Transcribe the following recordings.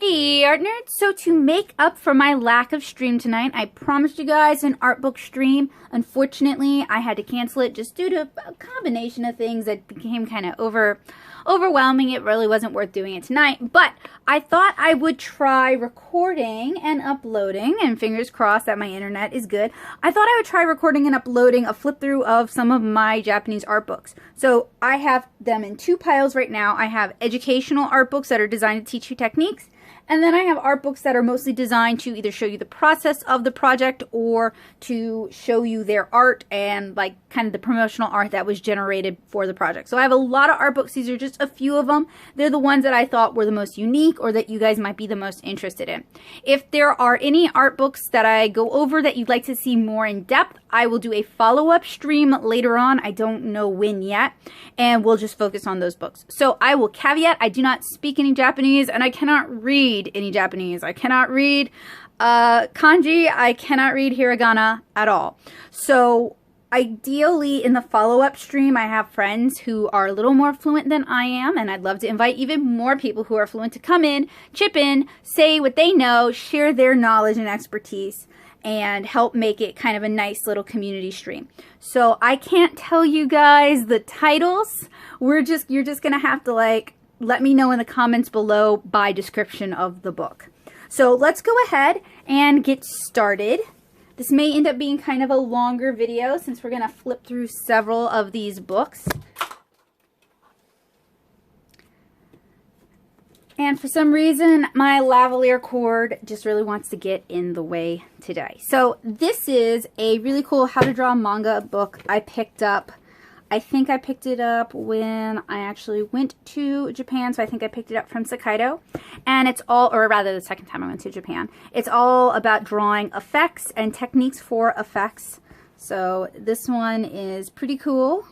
Hey art nerds, so to make up for my lack of stream tonight, I promised you guys an art book stream. Unfortunately, I had to cancel it just due to a combination of things that became kind of overwhelming. It really wasn't worth doing it tonight, but I thought I would try recording and uploading, and fingers crossed that my internet is good. I thought I would try recording and uploading a flip through of some of my Japanese art books. So I have them in two piles right now. I have educational art books that are designed to teach you techniques, and then I have art books that are mostly designed to either show you the process of the project or to show you their art and like kind of the promotional art that was generated for the project. So I have a lot of art books. These are just a few of them. They're the ones that I thought were the most unique or that you guys might be the most interested in. If there are any art books that I go over that you'd like to see more in depth, I will do a follow-up stream later on. I don't know when yet, and we'll just focus on those books. So I will caveat, I do not speak any Japanese and I cannot read any Japanese. I cannot read kanji. I cannot read hiragana at all. So ideally in the follow-up stream, I have friends who are a little more fluent than I am, and I'd love to invite even more people who are fluent to come in, chip in, say what they know, share their knowledge and expertise, and help make it kind of a nice little community stream. So I can't tell you guys the titles. You're just gonna have to like let me know in the comments below by description of the book. So let's go ahead and get started. This may end up being kind of a longer video since we're gonna flip through several of these books. And for some reason, my lavalier cord just really wants to get in the way today. So this is a really cool how to draw manga book I picked up. I think I picked it up when I actually went to Japan, so I think I picked it up from Sakaido. And it's all, or rather the second time I went to Japan, it's all about drawing effects and techniques for effects. So this one is pretty cool.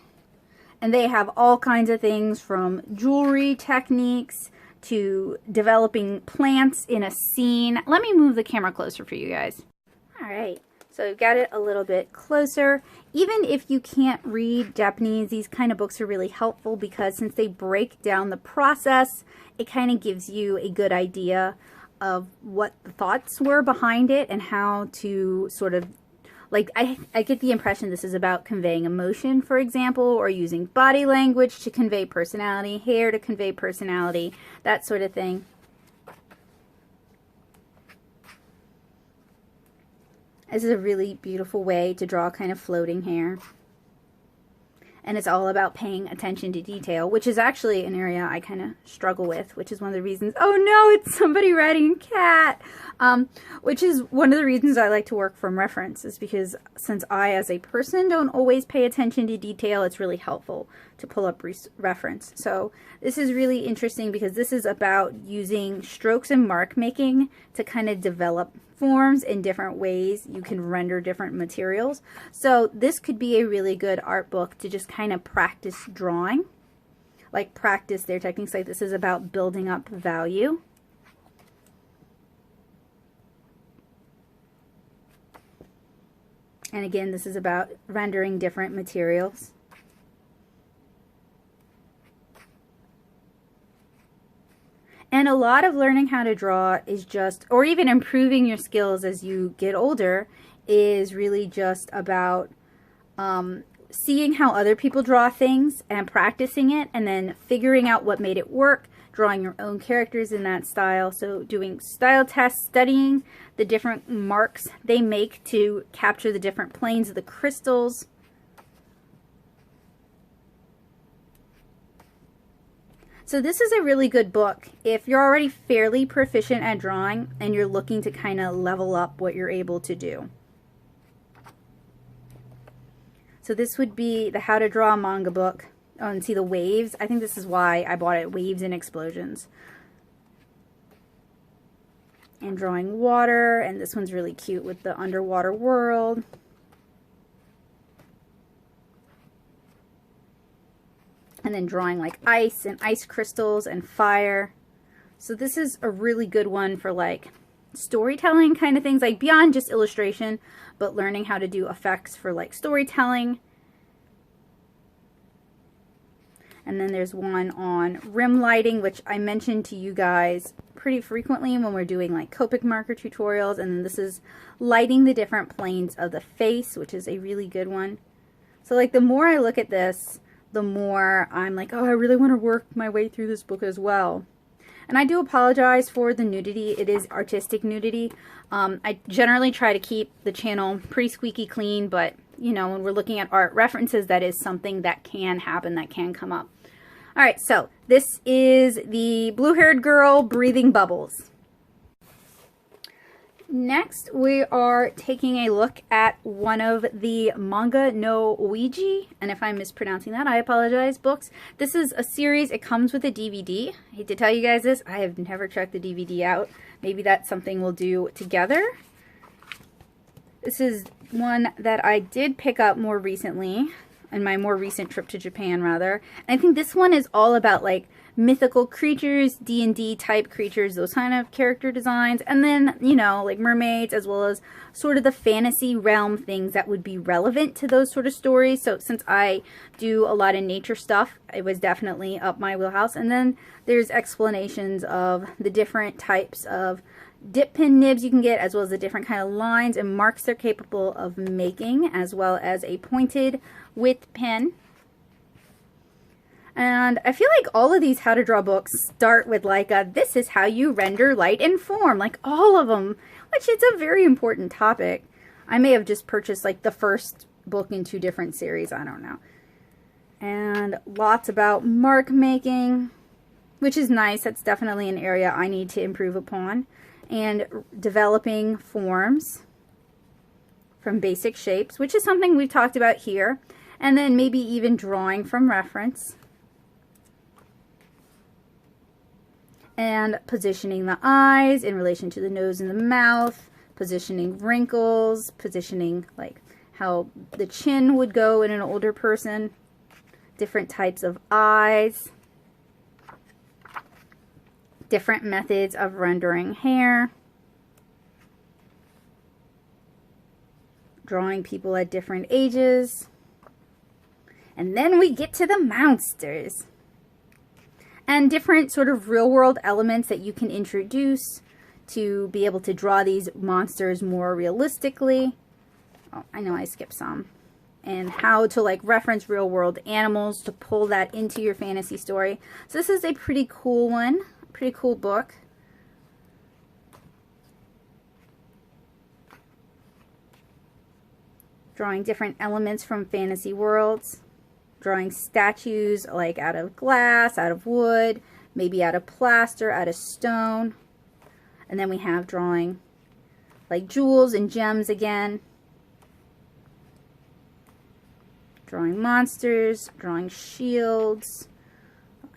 And they have all kinds of things from jewelry techniques to developing plants in a scene. Let me move the camera closer for you guys. All right, so we've got it a little bit closer. Even if you can't read Japanese, these kind of books are really helpful because since they break down the process, it kind of gives you a good idea of what the thoughts were behind it and how to sort of, like, I get the impression this is about conveying emotion, for example, or using body language to convey personality, hair to convey personality, that sort of thing. This is a really beautiful way to draw kind of floating hair. And it's all about paying attention to detail, which is actually an area I kind of struggle with, which is one of the reasons, oh no, it's somebody riding a cat, which is one of the reasons I like to work from reference, is because since I, as a person, don't always pay attention to detail, it's really helpful to pull up reference. So this is really interesting because this is about using strokes and mark making to kind of develop forms in different ways. You can render different materials. So this could be a really good art book to just kind of practice drawing, like practice their techniques. Like this is about building up value. And again, this is about rendering different materials. And a lot of learning how to draw is just, or even improving your skills as you get older, is really just about seeing how other people draw things and practicing it and then figuring out what made it work, drawing your own characters in that style. So doing style tests, studying the different marks they make to capture the different planes of the crystals. So this is a really good book if you're already fairly proficient at drawing and you're looking to kind of level up what you're able to do. So this would be the How to Draw Manga book. Oh, and see the waves? I think this is why I bought it, Waves and Explosions. And drawing water, and this one's really cute with the underwater world. And then drawing like ice and ice crystals and fire. So this is a really good one for like storytelling kind of things, like beyond just illustration, but learning how to do effects for like storytelling. And then there's one on rim lighting, which I mentioned to you guys pretty frequently when we're doing like Copic marker tutorials. And then this is lighting the different planes of the face, which is a really good one. So like the more I look at this, the more I'm like, oh, I really want to work my way through this book as well. And I do apologize for the nudity. It is artistic nudity. I generally try to keep the channel pretty squeaky clean, but you know, when we're looking at art references, that is something that can happen, that can come up. All right, so this is the blue-haired girl breathing bubbles. Next, we are taking a look at one of the Manga no Ouija, and if I'm mispronouncing that, I apologize, books. This is a series. It comes with a DVD. I hate to tell you guys this. I have never checked the DVD out. Maybe that's something we'll do together. This is one that I did pick up more recently, in my more recent trip to Japan, rather. And I think this one is all about, like, mythical creatures, D&D type creatures, those kind of character designs, and then, you know, like mermaids, as well as sort of the fantasy realm things that would be relevant to those sort of stories. So since I do a lot of nature stuff, it was definitely up my wheelhouse. And then there's explanations of the different types of dip pin nibs you can get, as well as the different kind of lines and marks they're capable of making, as well as a pointed width pen. And I feel like all of these how to draw books start with like a, this is how you render light and form, like all of them, which is a very important topic. I may have just purchased like the first book in 2 different series, I don't know. And lots about mark making, which is nice. That's definitely an area I need to improve upon. And developing forms from basic shapes, which is something we've talked about here. And then maybe even drawing from reference. And positioning the eyes in relation to the nose and the mouth, positioning wrinkles, positioning like how the chin would go in an older person, different types of eyes, different methods of rendering hair, drawing people at different ages, and then we get to the monsters. And different sort of real-world elements that you can introduce to be able to draw these monsters more realistically. Oh, I know I skipped some. And how to like reference real-world animals to pull that into your fantasy story. So this is a pretty cool one, pretty cool book. Drawing different elements from fantasy worlds. Drawing statues like out of glass, out of wood, maybe out of plaster, out of stone. And then we have drawing like jewels and gems again. Drawing monsters, drawing shields.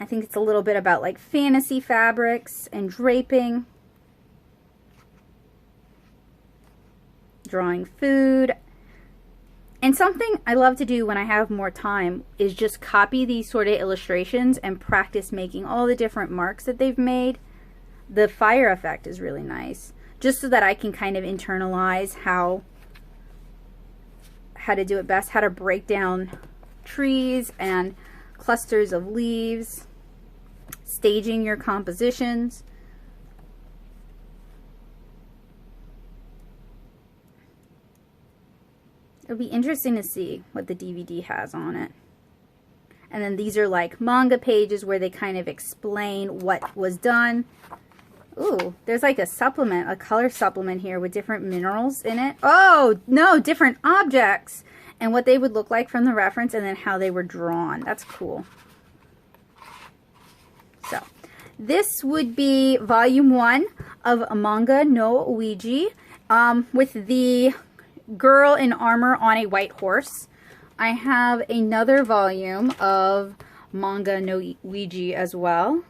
I think it's a little bit about like fantasy fabrics and draping. Drawing food. And something I love to do when I have more time is just copy these sort of illustrations and practice making all the different marks that they've made. The fire effect is really nice, just so that I can kind of internalize how to do it best, how to break down trees and clusters of leaves, staging your compositions. It'll be interesting to see what the DVD has on it. And then these are like manga pages where they kind of explain what was done. Ooh, there's like a supplement, a color supplement here with different minerals in it. Oh, no, different objects and what they would look like from the reference and then how they were drawn. That's cool. So, this would be volume 1 of Manga no Ouija with the girl in armor on a white horse. I have another volume of Manga no Ouija as well.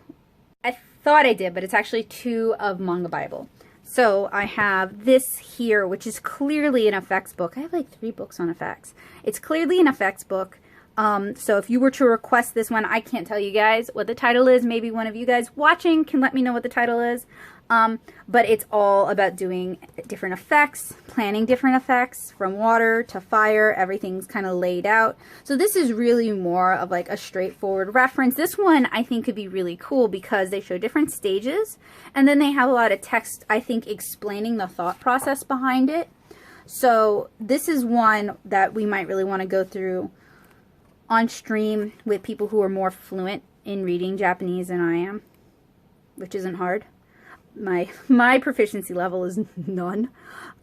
I thought I did, but it's actually 2 of Manga Bible. So I have this here, which is clearly an effects book. I have like 3 books on effects. It's clearly an effects book. So if you were to request this one, I can't tell you guys what the title is. Maybe one of you guys watching can let me know what the title is. But it's all about doing different effects, planning different effects from water to fire. Everything's kind of laid out. So this is really more of like a straightforward reference. This one I think could be really cool because they show different stages and then they have a lot of text, I think, explaining the thought process behind it. So this is one that we might really want to go through on stream with people who are more fluent in reading Japanese than I am, which isn't hard. My proficiency level is none.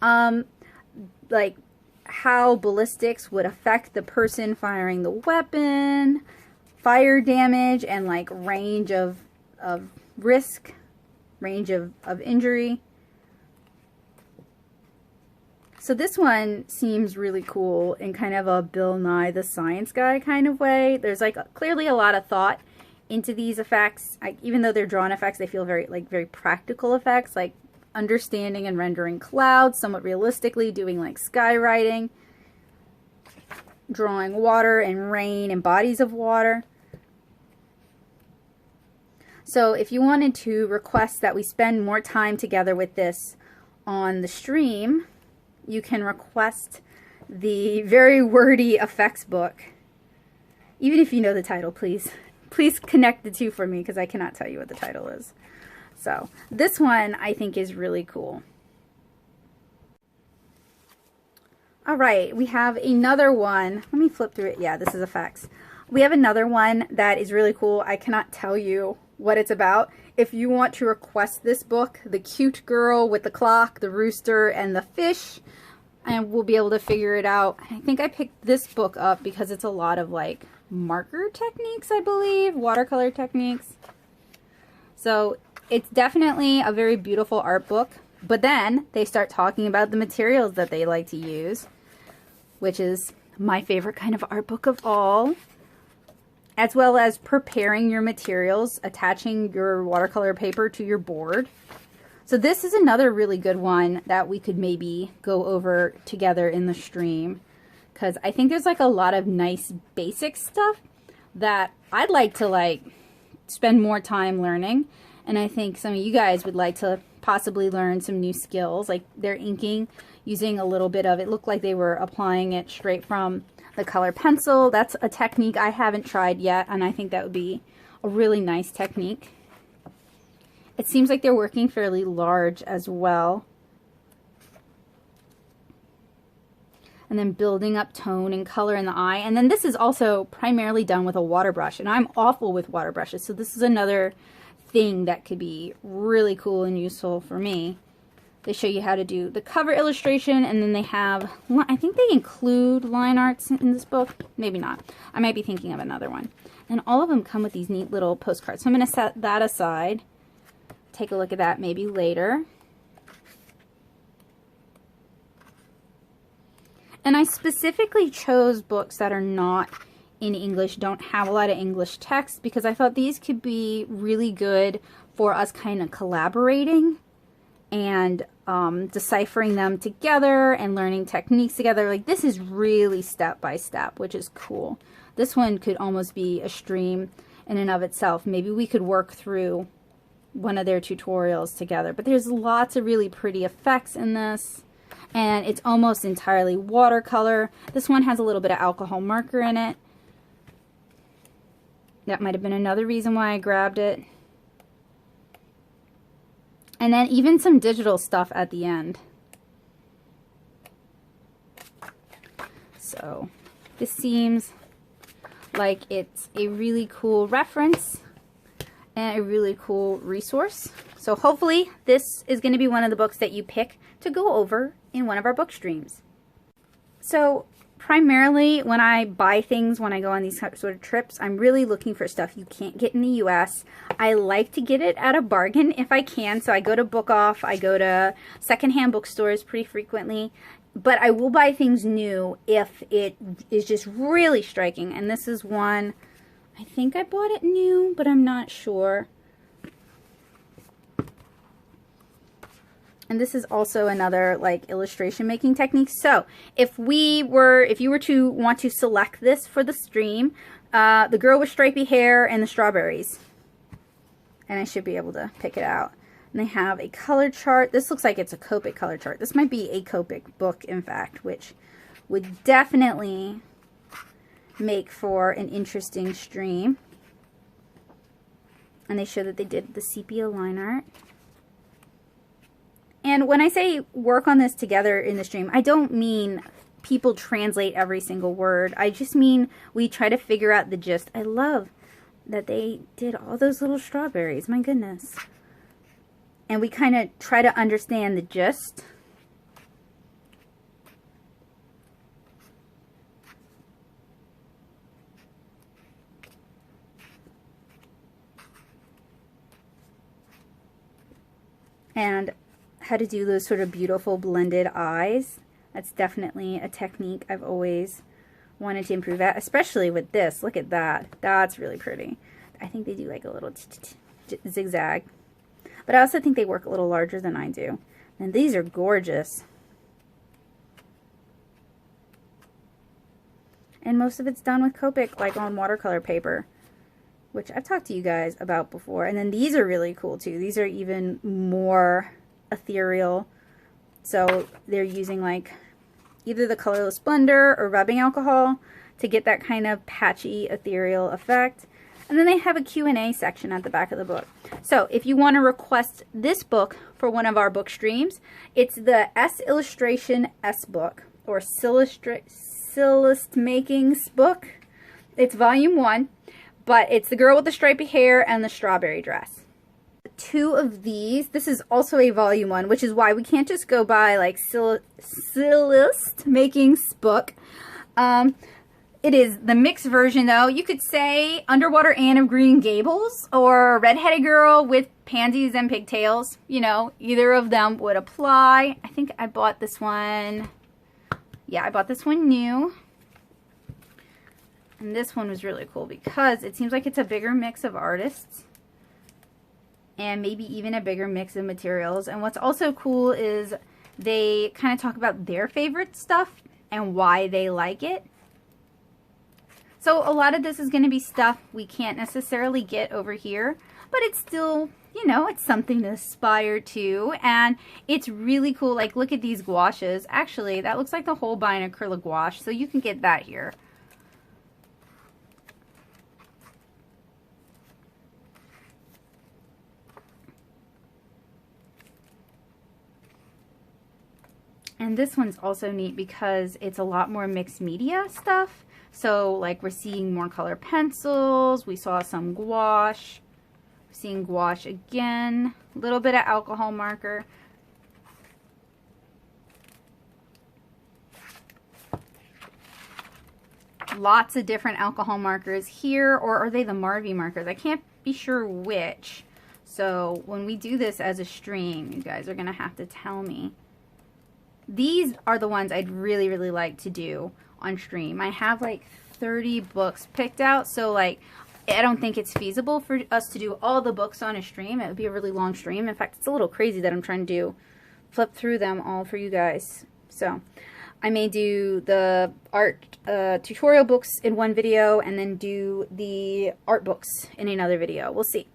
Like how ballistics would affect the person firing the weapon, fire damage, and like range of risk, range of injury. So this one seems really cool in kind of a Bill Nye the Science Guy kind of way. There's like clearly a lot of thought into these effects. Even though they're drawn effects, they feel very practical effects, like understanding and rendering clouds somewhat realistically, doing like skywriting, drawing water and rain and bodies of water. So if you wanted to request that we spend more time together with this on the stream, you can request the very wordy effects book. Even if you know the title, please connect the two for me because I cannot tell you what the title is. So this one I think is really cool. All right, we have another one. Let me flip through it. Yeah, this is effects. We have another one that is really cool. I cannot tell you what it's about. If you want to request this book, the cute girl with the clock, the rooster, and the fish, and we'll be able to figure it out. I think I picked this book up because it's a lot of like marker techniques, I believe, watercolor techniques. So it's definitely a very beautiful art book, but then they start talking about the materials that they like to use, which is my favorite kind of art book of all, as well as preparing your materials, attaching your watercolor paper to your board. So this is another really good one that we could maybe go over together in the stream, because I think there's like a lot of nice basic stuff that I'd like to like spend more time learning, and I think some of you guys would like to possibly learn some new skills, like their inking, using a little bit of it. Looked like they were applying it straight from the color pencil. That's a technique I haven't tried yet, and I think that would be a really nice technique. It seems like they're working fairly large as well. And then building up tone and color in the eye. And then this is also primarily done with a water brush, and I'm awful with water brushes, so this is another thing that could be really cool and useful for me. They show you how to do the cover illustration, and then they have, I think they include line arts in this book. Maybe not. I might be thinking of another one. And all of them come with these neat little postcards. So I'm going to set that aside. Take a look at that maybe later. And I specifically chose books that are not in English, don't have a lot of English text, because I thought these could be really good for us kind of collaborating and deciphering them together and learning techniques together. Like this is really step by step, which is cool. This one could almost be a stream in and of itself. Maybe we could work through one of their tutorials together. But there's lots of really pretty effects in this, and it's almost entirely watercolor. This one has a little bit of alcohol marker in it. That might have been another reason why I grabbed it. And then even some digital stuff at the end. So this seems like it's a really cool reference and a really cool resource. So hopefully this is going to be one of the books that you pick to go over in one of our book streams. So primarily when I buy things, when I go on these sort of trips, I'm really looking for stuff you can't get in the US. I like to get it at a bargain if I can. So I go to Book Off, I go to secondhand bookstores pretty frequently. But I will buy things new if it is just really striking. And this is one, I think I bought it new, but I'm not sure. And this is also another like illustration making technique. So if you were to want to select this for the stream, the girl with stripy hair and the strawberries. And I should be able to pick it out. And they have a color chart. This looks like it's a Copic color chart. This might be a Copic book, in fact, which would definitely make for an interesting stream. And they show that they did the sepia line art. And when I say work on this together in the stream, I don't mean people translate every single word. I just mean we try to figure out the gist. I love that they did all those little strawberries. My goodness. And we kind of try to understand the gist. And how to do those sort of beautiful blended eyes. That's definitely a technique I've always wanted to improve at, especially with this. Look at that. That's really pretty. I think they do like a little zigzag. But I also think they work a little larger than I do. And these are gorgeous. And most of it's done with Copic, like on watercolor paper, which I've talked to you guys about before. And then these are really cool too. These are even more ethereal. So they're using like either the colorless blender or rubbing alcohol to get that kind of patchy ethereal effect. And then they have a Q&A section at the back of the book. So if you want to request this book for one of our book streams, it's the S Illustration S book, or Silist Makings book. It's volume 1, but it's the girl with the stripy hair and the strawberry dress. 2 of these. This is also a volume 1, which is why we can't just go by like Silist Makings book. It is the mixed version though. You could say Underwater Anne of Green Gables or Redheaded Girl with Pansies and Pigtails. You know, either of them would apply. I think I bought this one. Yeah, I bought this one new. And this one was really cool because it seems like it's a bigger mix of artists. And maybe even a bigger mix of materials. And what's also cool is they kind of talk about their favorite stuff and why they like it. So a lot of this is going to be stuff we can't necessarily get over here, but it's still, you know, it's something to aspire to. And it's really cool. Like, look at these gouaches. Actually, that looks like the Holbein acrylic gouache, so you can get that here. And this one's also neat because it's a lot more mixed media stuff. So like we're seeing more color pencils, we saw some gouache, we're seeing gouache again, a little bit of alcohol marker. Lots of different alcohol markers here, or are they the Marvy markers? I can't be sure which. So when we do this as a stream, you guys are going to have to tell me. These are the ones I'd really, really like to do on stream. I have like 30 books picked out, so like I don't think it's feasible for us to do all the books on a stream. It would be a really long stream. In fact, it's a little crazy that I'm trying to flip through them all for you guys. So I may do the art tutorial books in one video and then do the art books in another video. We'll see.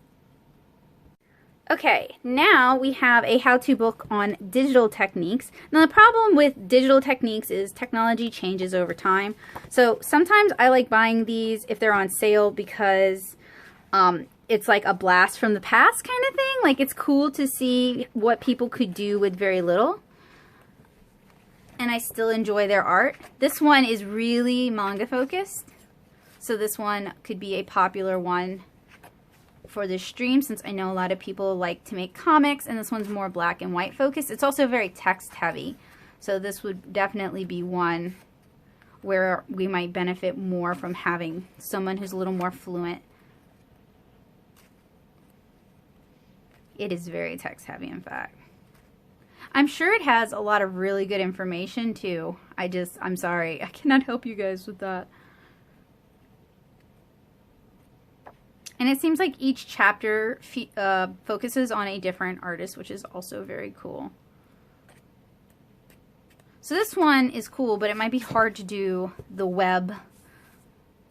Okay, now we have a how-to book on digital techniques. Now the problem with digital techniques is technology changes over time. So sometimes I like buying these if they're on sale because it's like a blast from the past kind of thing. Like it's cool to see what people could do with very little. And I still enjoy their art. This one is really manga focused. So this one could be a popular one for this stream, since I know a lot of people like to make comics, and this one's more black and white focused. It's also very text heavy, so this would definitely be one where we might benefit more from having someone who's a little more fluent. It is very text heavy, in fact. I'm sure it has a lot of really good information too. I'm sorry, I cannot help you guys with that. And it seems like each chapter focuses on a different artist, which is also very cool. So this one is cool, but it might be hard to do the web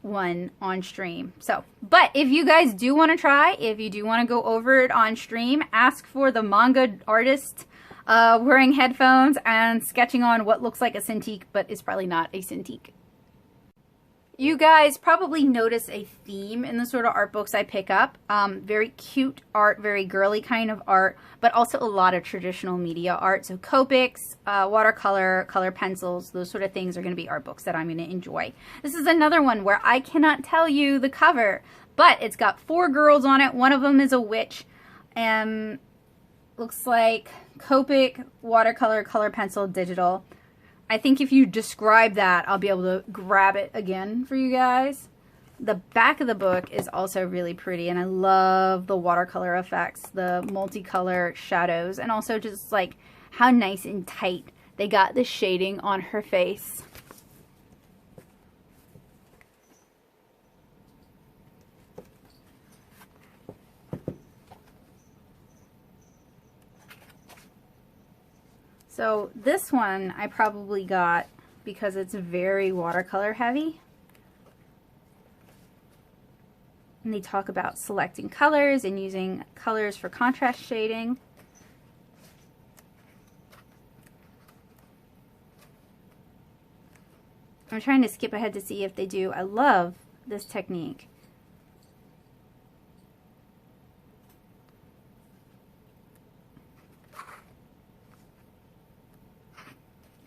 one on stream. So, but if you guys do want to try, if you do want to go over it on stream, ask for the manga artist wearing headphones and sketching on what looks like a Cintiq, but it's probably not a Cintiq. You guys probably notice a theme in the sort of art books I pick up. Very cute art, very girly kind of art, but also a lot of traditional media art. So Copics, watercolor, color pencils, those sort of things are going to be art books that I'm going to enjoy. This is another one where I cannot tell you the cover, but it's got 4 girls on it. One of them is a witch, and looks like Copic, watercolor, color pencil, digital. I think if you describe that, I'll be able to grab it again for you guys. The back of the book is also really pretty, and I love the watercolor effects, the multicolor shadows, and also just like how nice and tight they got the shading on her face. So this one I probably got because it's very watercolor heavy. And they talk about selecting colors and using colors for contrast shading. I'm trying to skip ahead to see if they do. I love this technique.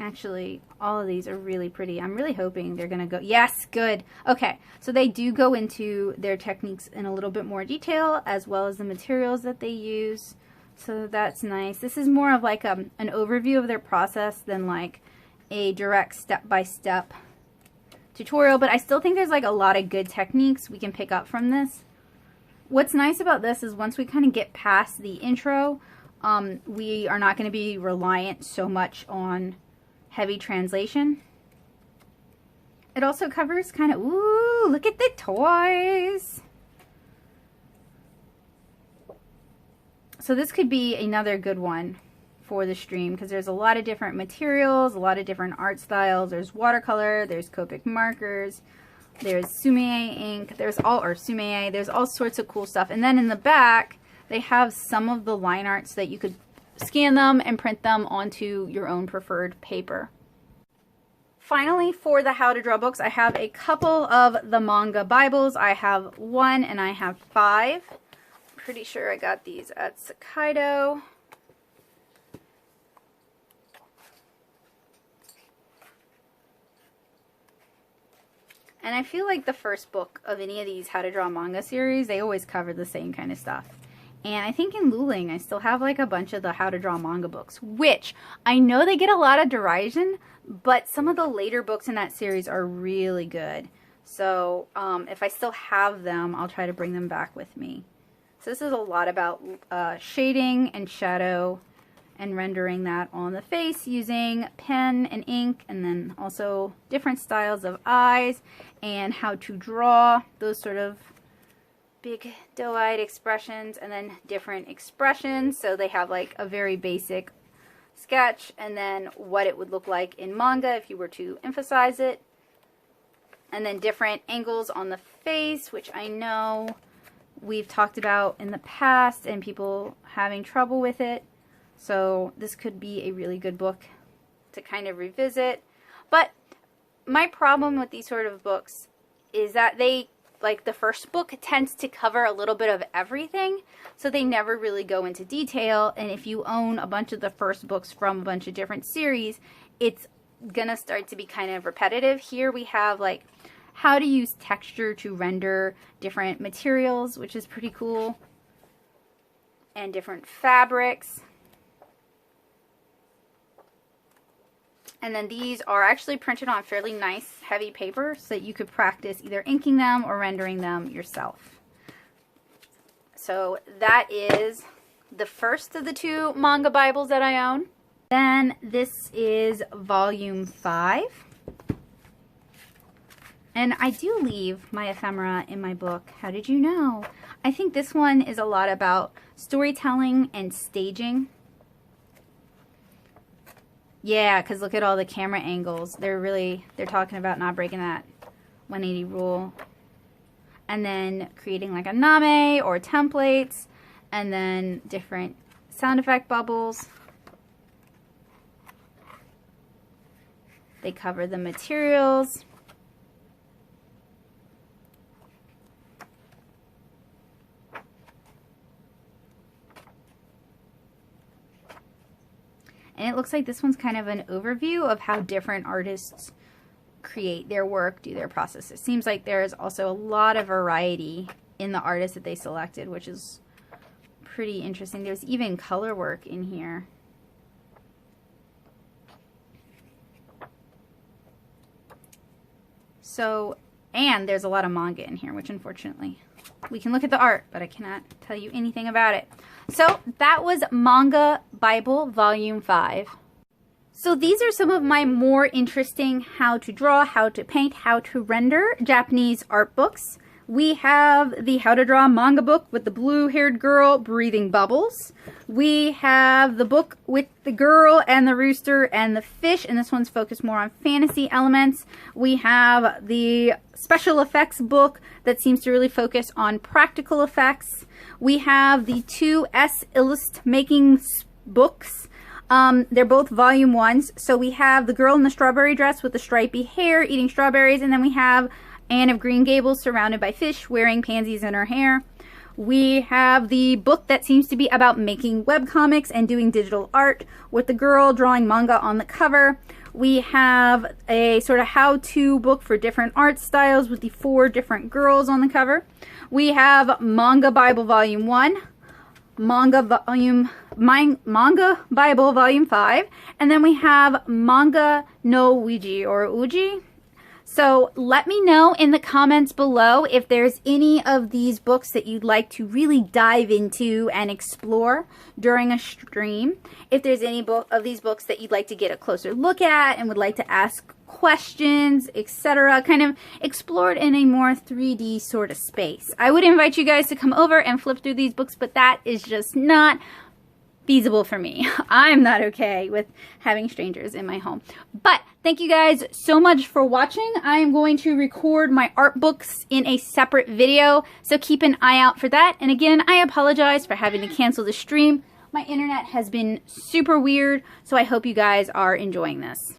Actually, all of these are really pretty. I'm really hoping they're going to go... Yes, good. Okay, so they do go into their techniques in a little bit more detail, as well as the materials that they use. So that's nice. This is more of like an overview of their process than like a direct step-by-step tutorial, but I still think there's like a lot of good techniques we can pick up from this. What's nice about this is once we kind of get past the intro, we are not going to be reliant so much on heavy translation. It also covers kind of, ooh, look at the toys. So this could be another good one for the stream because there's a lot of different materials, a lot of different art styles. There's watercolor, there's Copic markers, there's Sumie ink, there's all sorts of cool stuff. And then in the back, they have some of the line arts that you could scan them and print them onto your own preferred paper. Finally, for the How to Draw books, I have a couple of the manga Bibles. I have 1 and I have 5. I'm pretty sure I got these at Sakaido. And I feel like the first book of any of these How to Draw manga series, they always cover the same kind of stuff. And I think in Luling, I still have like a bunch of the How to Draw manga books, which I know they get a lot of derision, but some of the later books in that series are really good. So if I still have them, I'll try to bring them back with me. So this is a lot about shading and shadow and rendering that on the face using pen and ink, and then also different styles of eyes and how to draw those sort of big doe-eyed expressions and then different expressions. So they have like a very basic sketch and then what it would look like in manga if you were to emphasize it. And then different angles on the face, which I know we've talked about in the past and people having trouble with it. So this could be a really good book to kind of revisit. But my problem with these sort of books is that they, like the first book tends to cover a little bit of everything, so they never really go into detail. And if you own a bunch of the first books from a bunch of different series, it's gonna start to be kind of repetitive. Here we have like how to use texture to render different materials, which is pretty cool, and different fabrics. And then these are actually printed on fairly nice heavy paper so that you could practice either inking them or rendering them yourself. So that is the first of the 2 manga Bibles that I own. Then this is volume 5. And I do leave my ephemera in my book. How did you know? I think this one is a lot about storytelling and staging. Yeah, because look at all the camera angles. They're talking about not breaking that 180 rule. And then creating like a name or templates, and then different sound effect bubbles. They cover the materials. And it looks like this one's kind of an overview of how different artists create their work, do their process. It seems like there's also a lot of variety in the artists that they selected, which is pretty interesting. There's even color work in here. So, and there's a lot of manga in here, which unfortunately, we can look at the art, but I cannot tell you anything about it. So that was Manga Bible Volume 5. So these are some of my more interesting how to draw, how to paint, how to render Japanese art books. We have the How to Draw manga book with the blue-haired girl breathing bubbles. We have the book with the girl and the rooster and the fish, and this one's focused more on fantasy elements. We have the special effects book that seems to really focus on practical effects. We have the two Illust making books. They're both volume 1s. So we have the girl in the strawberry dress with the stripy hair eating strawberries, and then we have Anne of Green Gables surrounded by fish wearing pansies in her hair. We have the book that seems to be about making webcomics and doing digital art with the girl drawing manga on the cover. We have a sort of how-to book for different art styles with the 4 different girls on the cover. We have Manga Bible Volume 1, Manga Bible Volume 5, and then we have Manga no Ouija or Uji. So let me know in the comments below if there's any of these books that you'd like to really dive into and explore during a stream. If there's any of these books that you'd like to get a closer look at and would like to ask questions, etc., kind of explored in a more 3D sort of space. I would invite you guys to come over and flip through these books, but that is just not feasible for me. I'm not okay with having strangers in my home. But thank you guys so much for watching. I am going to record my art books in a separate video, so keep an eye out for that. And again, I apologize for having to cancel the stream. My internet has been super weird, so I hope you guys are enjoying this.